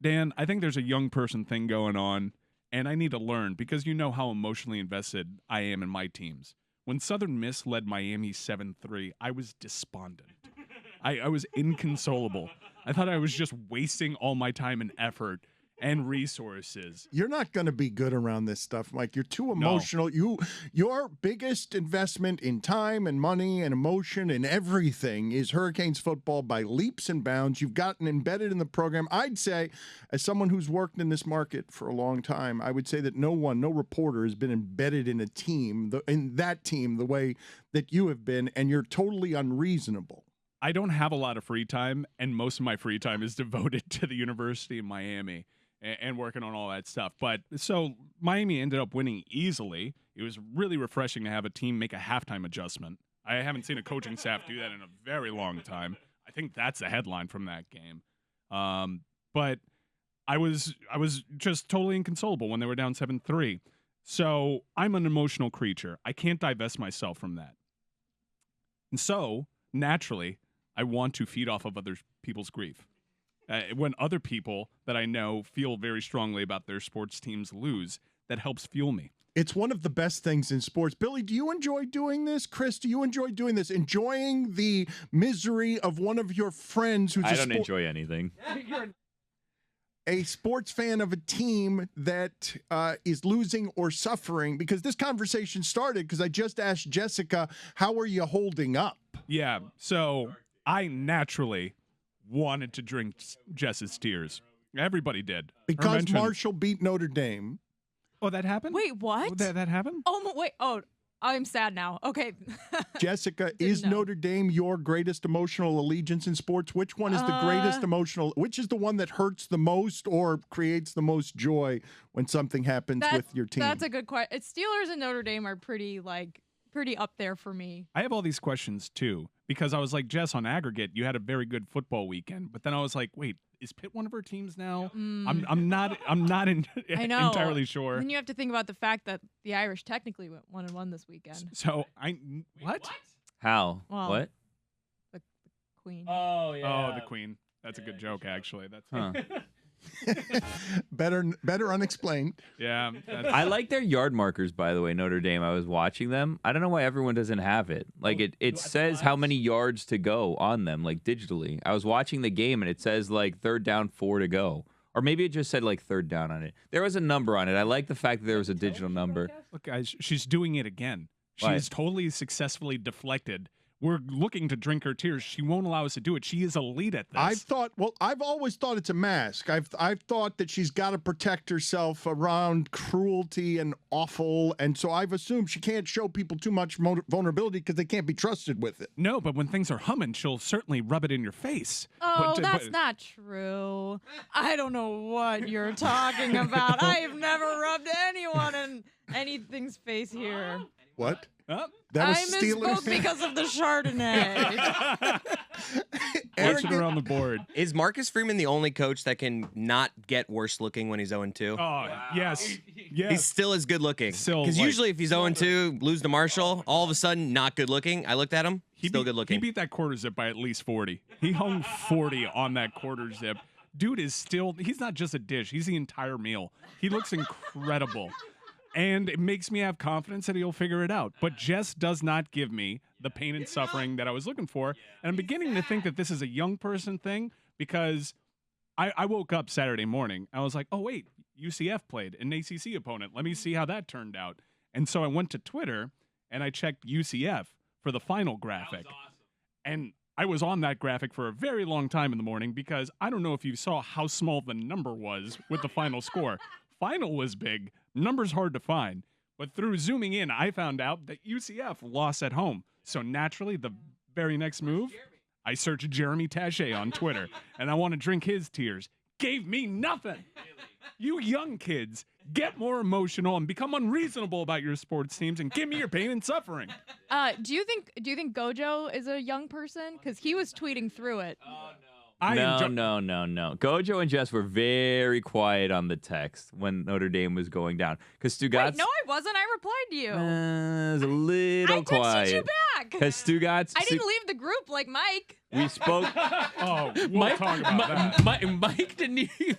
Dan, I think there's a young person thing going on, and I need to learn because you know how emotionally invested I am in my teams. When Southern Miss led Miami 7-3, I was despondent. I was inconsolable. I thought I was just wasting all my time and effort and resources. You're not going to be good around this stuff, Mike. You're too emotional. No. Your biggest investment in time and money and emotion and everything is Hurricanes football by leaps and bounds. You've gotten embedded in the program. I'd say, as someone who's worked in this market for a long time, I would say that no reporter has been embedded in a team, in that team, the way that you have been, and you're totally unreasonable. I don't have a lot of free time, and most of my free time is devoted to the University of Miami and working on all that stuff. But so Miami ended up winning easily. It was really refreshing to have a team make a halftime adjustment. I haven't seen a coaching staff do that in a very long time. I think that's the headline from that game. But I was just totally inconsolable when they were down 7-3. So I'm an emotional creature. I can't divest myself from that. And so, naturally, I want to feed off of other people's grief. When other people that I know feel very strongly about their sports teams lose, that helps fuel me. It's one of the best things in sports. Billy, do you enjoy doing this? Chris, do you enjoy doing this? Enjoying the misery of one of your friends who's I don't enjoy anything. A sports fan of a team that is losing or suffering? Because this conversation started because I just asked Jessica, how are you holding up? Yeah, so I naturally wanted to drink Jess's tears. Everybody did. Because Marshall beat Notre Dame. Oh, that happened? Wait, what? Oh, that happened? Oh, wait. Oh, I'm sad now. Okay. Jessica, is Notre Dame your greatest emotional allegiance in sports? Which one is the greatest emotional? Which is the one that hurts the most or creates the most joy when something happens with your team? That's a good question. Steelers and Notre Dame are pretty up there for me. I have all these questions too because I was like, Jess, on aggregate, you had a very good football weekend, but then I was like, wait, is Pitt one of our teams now? I'm not entirely sure. And then you have to think about the fact that the Irish technically went 1-1 this weekend. So what? How? Well, what? The Queen. Oh yeah. Oh, the Queen. That's a good joke, actually. That's better unexplained. Yeah. I like their yard markers, by the way, Notre Dame. I was watching them. I don't know why everyone doesn't have it. Like it says how many yards to go on them, like digitally. I was watching the game and it says like 3rd down, 4 to go. Or maybe it just said like 3rd down on it. There was a number on it. I like the fact that there was a digital number. Look, guys, she's doing it again. She has totally successfully deflected. We're looking to drink her tears. She won't allow us to do it. She is elite at this. I've always thought it's a mask. I've thought that she's got to protect herself around cruelty and awful, and so I've assumed she can't show people too much vulnerability because they can't be trusted with it. No, but when things are humming, she'll certainly rub it in your face. Oh, that's not true. I don't know what you're talking about. I have never rubbed anyone in anything's face here. What? That was I misspoke because of the Chardonnay. Watching around the board. Is Marcus Freeman the only coach that can not get worse looking when he's 0-2? Oh, yes. Yes. He's still as good looking. Because usually if he's 0-2, lose to Marshall, all of a sudden not good looking. I looked at him, still good looking. He beat that quarter zip by at least 40. He hung 40 on that quarter zip. Dude is still, he's not just a dish. He's the entire meal. He looks incredible. And it makes me have confidence that he'll figure it out. But Jess does not give me the pain and suffering that I was looking for. And I'm beginning to think that this is a young person thing because I woke up Saturday morning. I was like, oh, wait, UCF played an ACC opponent. Let me see how that turned out. And so I went to Twitter and I checked UCF for the final graphic. That was awesome. And I was on that graphic for a very long time in the morning because I don't know if you saw how small the number was with the final score. Final was big. Numbers hard to find. But through zooming in, I found out that UCF lost at home. So naturally, the very next move, I searched Jeremy Taché on Twitter, and I want to drink his tears. Gave me nothing. You young kids, get more emotional and become unreasonable about your sports teams and give me your pain and suffering. Do you think Gojo is a young person? Because he was tweeting through it. Oh, no. No. Gojo and Jess were very quiet on the text when Notre Dame was going down. Because Stugotz... Wait, no, I wasn't. I replied to you. It was a little quiet. I texted you back. back. Because Stugotz, I didn't leave the group like Mike. we spoke. Oh, we'll talk about that. Mike didn't even.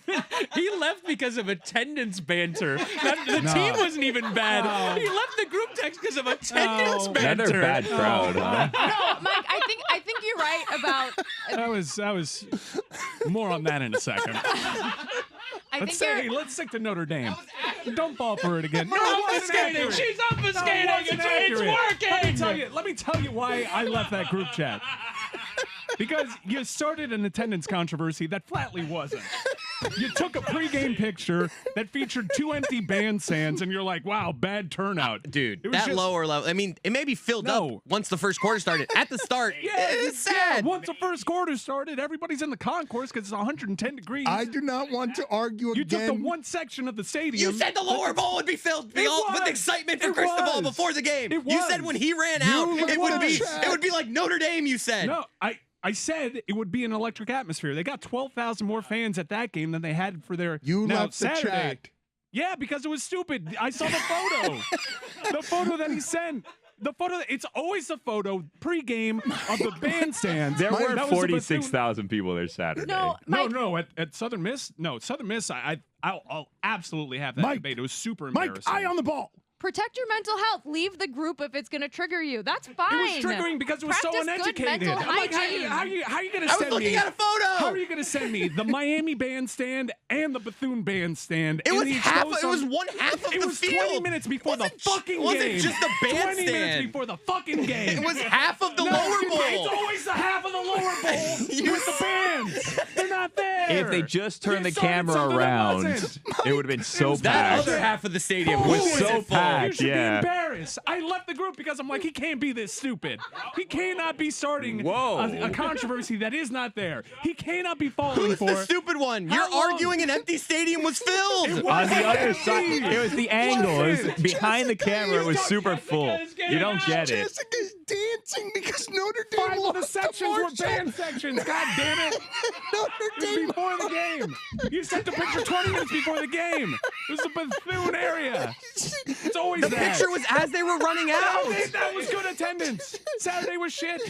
He left because of attendance banter. The No. team wasn't even bad. No. He left the group text because of attendance No. banter. Another bad crowd, huh? No, Mike, I think you're right about. That was more on that in a second. I Let's think you're. let's stick to Notre Dame. Don't fall for it again. No, Obfuscating. She's obfuscating. It's working. Let me tell you why I left that group chat. Because you started an attendance controversy that flatly wasn't. You took a pregame picture that featured 2 empty bandstands, and you're like, wow, bad turnout. Dude, It was that just- lower level. I mean, it may be filled No. up once the first quarter started. At the start, it's sad. Once the first quarter started, everybody's in the concourse because it's 110 degrees. I do not want to argue you again. took the one section of the stadium. You said the lower bowl would be filled with was. excitement for It Cristobal was. before the game. It You said was. when he ran out, look it would at be that. it would be like Notre Dame. You said. No, I said it would be an electric atmosphere. They got 12,000 more fans at that game than they had for their You now, left the Saturday. chat. Yeah, because it was stupid. I saw the photo. The photo that he sent. The photo, it's always the photo pregame of the bandstands. There That were was the 46,000 people there Saturday. No, Mike, No, at Southern Miss. No, Southern Miss. I'll absolutely have that Mike, debate. It was super Mike, embarrassing. eye on the ball. protect your mental health. Leave the group if it's going to trigger you. That's fine. It was triggering because it was so Practice good uneducated. mental I'm like, hygiene. how are you going to I was send looking me? at a photo. How are you going to send me the Miami bandstand and the Bethune bandstand? It in was the half. It exposed- was one half of It the was field. 20 minutes before the fucking wasn't game. just the 20 minutes bandstand. before the fucking game. It was half of the No, lower It's bowl. always the half of the lower bowl with the bands. They're not there. If they just turned You the started camera something that around, wasn't. it would have been so was That packed. other half of the stadium Who was is so full. You packed. should Yeah. be embarrassed. I left the group because I'm like, he can't be this stupid. He cannot be starting Whoa. a controversy that is not there. He cannot be falling Who's for the stupid one? You're How long? arguing an empty stadium was filled. It On the other wasn't. side, it was the angle. It was Wasn't. behind the camera. It was super Jessica full. is getting You don't out. get it. Jessica's dancing because Notre Dame 5 of the lost to sections were Marshall. band sections. God damn it. Notre It was Dame. before the game. You sent the picture 20 minutes before the game. It was the Bethune area. It's always The that. picture was as they were running out. That was good attendance. Saturday was shit.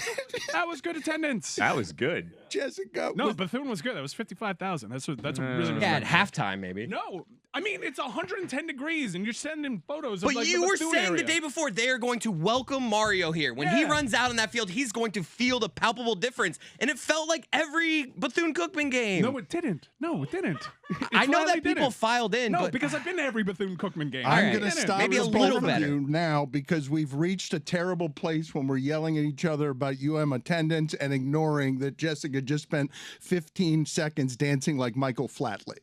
That was good attendance. That was good. Jessica. No, was- Bethune was good. That was 55,000. That's really good. Yeah, at halftime maybe. No, I mean it's 110 degrees, and you're sending photos. But of like you the were Bethune saying area. the day before they are going to welcome Mario here. When he Yeah. runs out on that field, he's going to feel the palpable difference. And it felt like every Bethune-Cookman game. No, it didn't. No, it didn't. It I know flatly that people didn't. filed in, No, but because I've been to every Bethune-Cookman game. I'm right. going to Didn't. stop Maybe a both little of better. you now because we've reached a terrible place when we're yelling at each other about UM attendance and ignoring that Jessica just spent 15 seconds dancing like Michael Flatley.